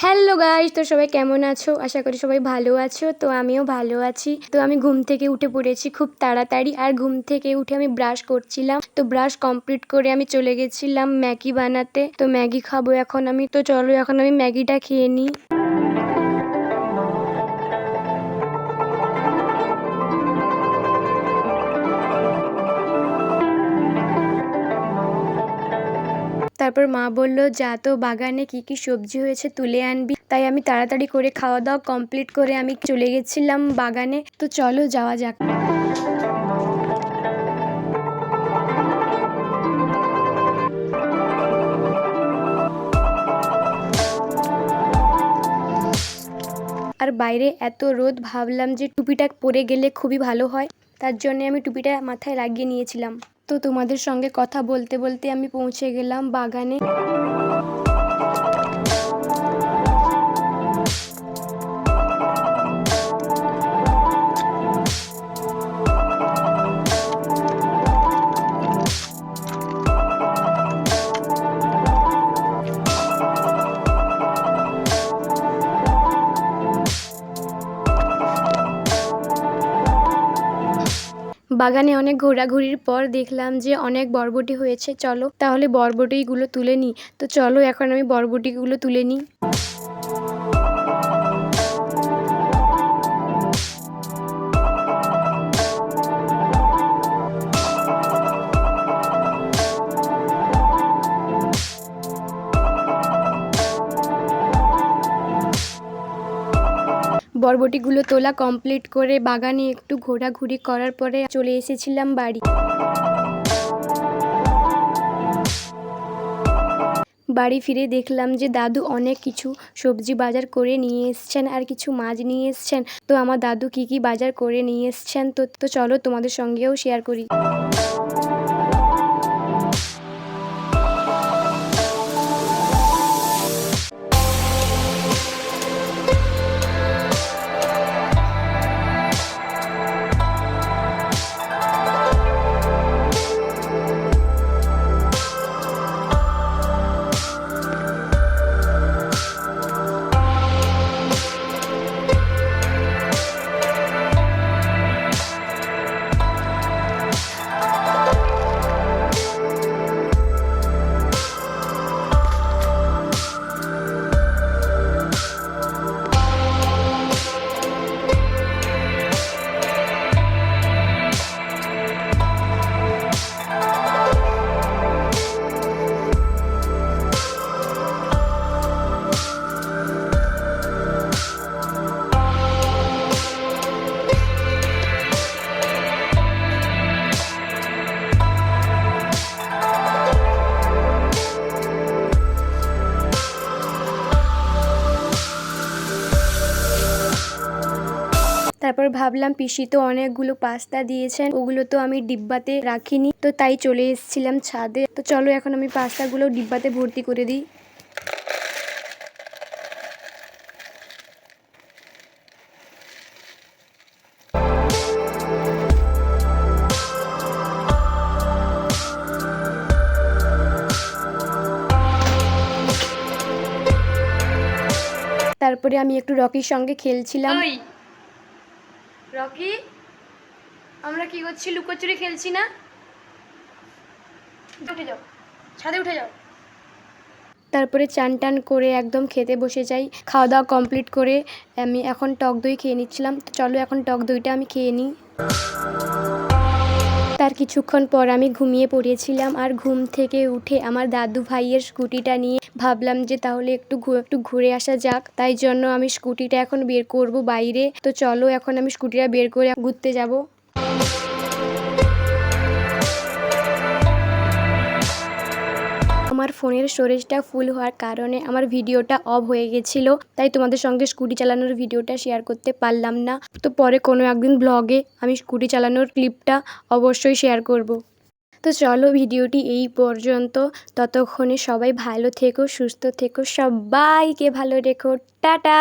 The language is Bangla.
হ্যালো গাইস, তো সবাই কেমন আছো? আশা করি সবাই ভালো আছো। তো আমিও ভালো আছি। তো আমি ঘুম থেকে উঠে পড়েছি খুব তাড়াতাড়ি, আর ঘুম থেকে উঠে আমি ব্রাশ করছিলাম। তো ব্রাশ কমপ্লিট করে আমি চলে গেছিলাম ম্যাগি বানাতে। তো ম্যাগি খাবো এখন আমি। তো চলো এখন আমি ম্যাগিটা খেয়ে নিই। তারপর মা বলল, যা তো বাগানে কি কি সবজি হয়েছে তুলে আনবি। তাই আমি তাড়াতাড়ি করে খাওয়া দাওয়া কমপ্লিট করে আমি চলে গেছিলাম বাগানে। তো চলো যাওয়া যাক। আর বাইরে এত রোদ, ভাবলাম যে টুপিটা পরে গেলে খুবই ভালো হয়। তার জন্য আমি টুপিটা মাথায় লাগিয়ে নিয়েছিলাম। তো তোমাদের সঙ্গে কথা বলতে বলতে আমি পৌঁছে গেলাম বাগানে। বাগানে অনেক ঘোরাঘুরির পর দেখলাম যে অনেক বরবটি হয়েছে। চলো তাহলে বরবটিগুলো তুলে নিই। তো চলো এখন আমি বরবটিগুলো তুলে নিই। বরবটিগুলো তোলা কমপ্লিট করে বাগানে একটু ঘোরাঘুরি করার পরে চলে এসেছিলাম বাড়ি। বাড়ি ফিরে দেখলাম যে দাদু অনেক কিছু সবজি বাজার করে নিয়ে এসছেন, আর কিছু মাছ নিয়ে এসছেন। তো আমার দাদু কি কি বাজার করে নিয়ে এসছেন তো চলো তোমাদের সঙ্গেও শেয়ার করি। তারপর ভাবলাম পিসি তো অনেকগুলো পাস্তা দিয়েছেন, ওগুলো তো আমি ডিব্বাতে রাখিনি। তো তাই চলে এসেছিলাম ছাদে। তো চলো এখন আমি পাস্তাগুলো ডিব্বাতে ভর্তি করে দিই। তারপরে আমি একটু রকির সঙ্গে খেলছিলাম। রকি, আমরা কি করছি? লুকোচুরি খেলছি না? উঠে যাও, ছাদে উঠে যাও। তারপরে চান টান করে একদম খেতে বসে যাই। খাওয়া দাওয়া কমপ্লিট করে আমি এখন টক দই খেয়ে নিচ্ছিলাম। তো চলো এখন টক দইটা আমি খেয়ে নিই। তার কিছুক্ষণ পর আমি ঘুমিয়ে পড়েছিলাম, আর ঘুম থেকে উঠে আমার দাদু ভাইয়ের স্কুটিটা নিয়ে ভাবলাম যে তাহলে একটু ঘুরে আসা যাক। তাই জন্য আমি স্কুটিটা এখন বের করব বাইরে। তো চলো এখন আমি স্কুটিটা বের করে ঘুরতে যাব। আমার ফোনের স্টোরেজটা ফুল হওয়ার কারণে আমার ভিডিওটা অফ হয়ে গেছিলো, তাই তোমাদের সঙ্গে স্কুটি চালানোর ভিডিওটা শেয়ার করতে পারলাম না। তো পরে কোনো একদিন ব্লগে আমি স্কুটি চালানোর ক্লিপটা অবশ্যই শেয়ার করব। তো চলো ভিডিওটি এই পর্যন্ত। ততক্ষণে সবাই ভালো থেকো, সুস্থ থেকো, সবাইকে ভালো রেখো। টাটা।